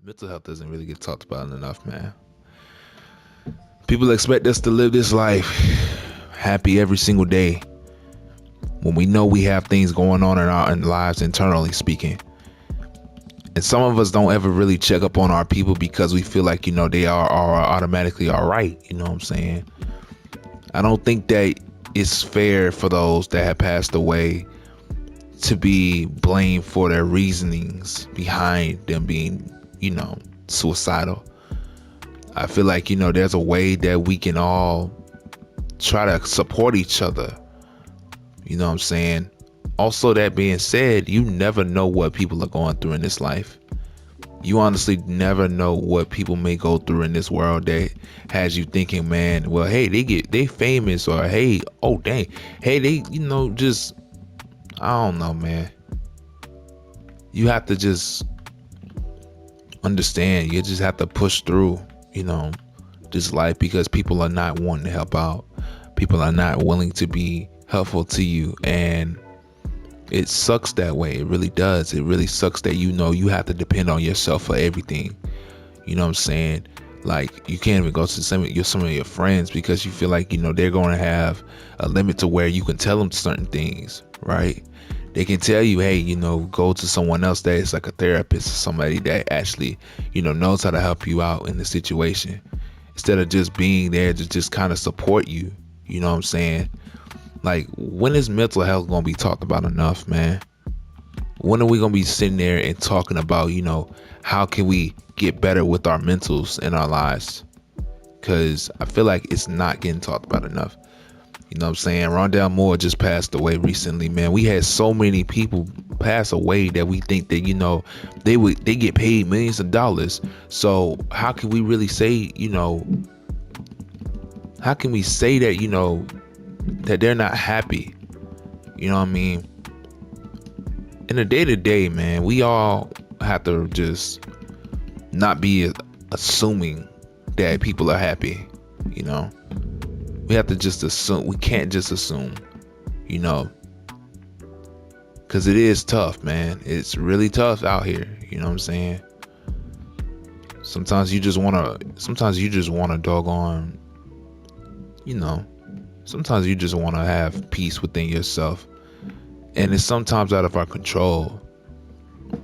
Mental health doesn't really get talked about enough, man. People expect us to live this life happy every single day when we know we have things going on in our lives internally speaking. And some of us don't ever really check up on our people because we feel like, they are automatically all right. You know what I'm saying? I don't think that it's fair for those that have passed away to be blamed for their reasonings behind them being, suicidal. I feel like, there's a way that we can all try to support each other. You know what I'm saying? Also, that being said, you never know what people are going through in this life. You honestly never know what people may go through in this world that has you thinking, man, well, hey, they famous, or hey, oh dang, hey, they, just, I don't know, man. You have to just understand. You just have to push through, this life, because people are not wanting to help out. People are not willing to be helpful to you, and it sucks that way. It really does. It really sucks that you have to depend on yourself for everything. You know what I'm saying? Like, you can't even go to some of your friends because you feel like they're going to have a limit to where you can tell them certain things, right? They can tell you, hey, go to someone else that is like a therapist or somebody that actually knows how to help you out in the situation, instead of just being there to just kind of support you. You know what I'm saying? Like, when is mental health gonna be talked about enough, man? When are we gonna be sitting there and talking about, how can we get better with our mentals in our lives? Because I feel like it's not getting talked about enough. You know what I'm saying? Rondell Moore just passed away recently, man. We had so many people pass away that we think that, they get paid millions of dollars. So how can we really say, how can we say that, that they're not happy? You know what I mean? In the day to day, man, we all have to just not be assuming that people are happy. We have to just assume. We can't just assume, because it is tough, man. It's really tough out here. You know what I'm saying? Sometimes you just wanna doggone, sometimes you just want to have peace within yourself, and it's sometimes out of our control.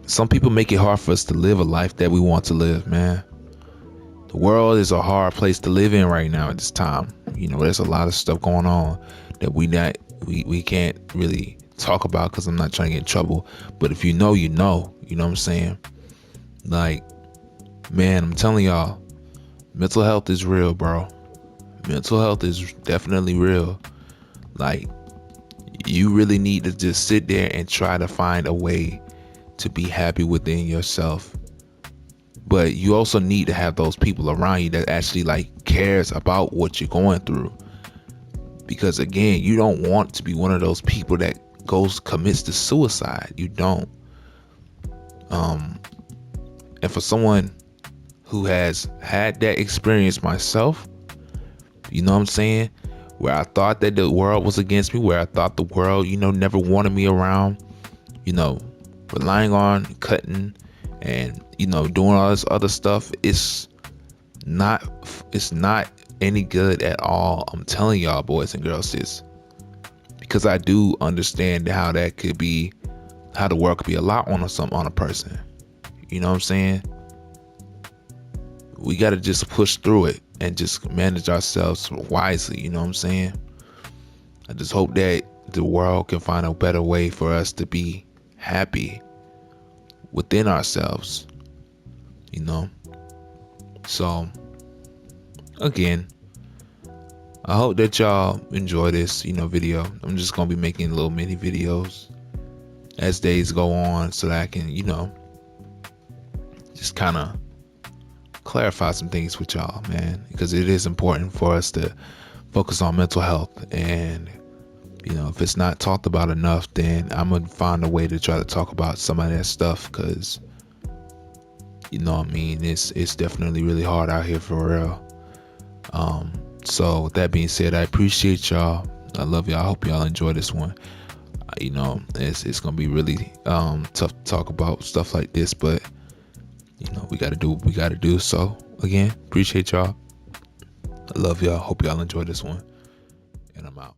Some people make it hard for us to live a life that we want to live, man. The world is a hard place to live in right now at this time. There's a lot of stuff going on that we can't really talk about because I'm not trying to get in trouble. But if you know what I'm saying? Like, man, I'm telling y'all, mental health is real, bro. Mental health is definitely real. Like, you really need to just sit there and try to find a way to be happy within yourself. But you also need to have those people around you that actually cares about what you're going through. Because again, you don't want to be one of those people that commits to suicide. You don't. And for someone who has had that experience myself, you know what I'm saying? Where I thought that the world was against me, where I thought the world, never wanted me around, relying on cutting and, doing all this other stuff. It's not any good at all. I'm telling y'all, boys and girls, this, because I do understand how that could be, how the world could be a lot on a person. You know what I'm saying? We got to just push through it and just manage ourselves wisely. You know what I'm saying? I just hope that the world can find a better way for us to be happy within ourselves. So, again, I hope that y'all enjoy this, video. I'm just going to be making little mini videos as days go on so that I can, just kind of clarify some things with y'all, man, because it is important for us to focus on mental health. And if it's not talked about enough, then I'm gonna find a way to try to talk about some of that stuff, because it's definitely really hard out here for real. So with that being said, I appreciate y'all. I love y'all. I hope y'all enjoy this one. It's gonna be really tough to talk about stuff like this, but we we got to do what we got to do. So again, appreciate y'all. I love y'all. Hope y'all enjoy this one. And I'm out.